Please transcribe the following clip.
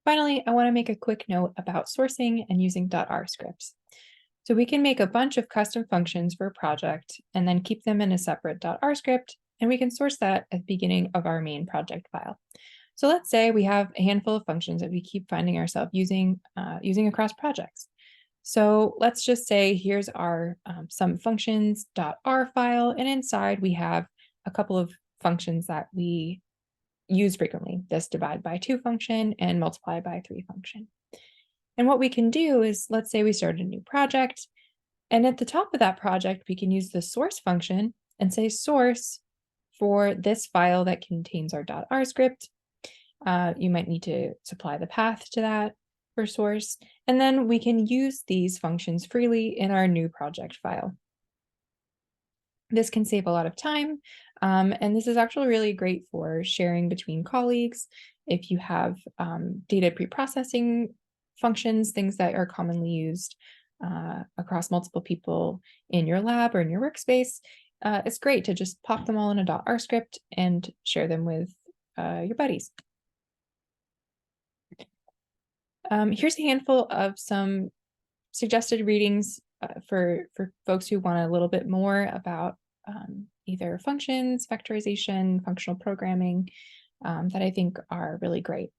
Finally, I want to make a quick note about sourcing and using .r scripts. So we can make a bunch of custom functions for a project and then keep them in a separate .r script, and we can source that at the beginning of our main project file. So let's say we have a handful of functions that we keep finding ourselves using across projects. So let's just say here's our some functions.r file, and inside we have a couple of functions that we use frequently, this divide by 2 function and multiply by 3 function. And what we can do is, let's say we start a new project, and at the top of that project, we can use the source function and say source for this file that contains our .r script. You might need to supply the path to that for source, and then we can use these functions freely in our new project file. This can save a lot of time, and this is actually really great for sharing between colleagues. If you have data preprocessing functions, things that are commonly used across multiple people in your lab or in your workspace, it's great to just pop them all in a .r script and share them with your buddies. Here's a handful of some suggested readings for folks who want a little bit more about either functions, vectorization, functional programming, that I think are really great.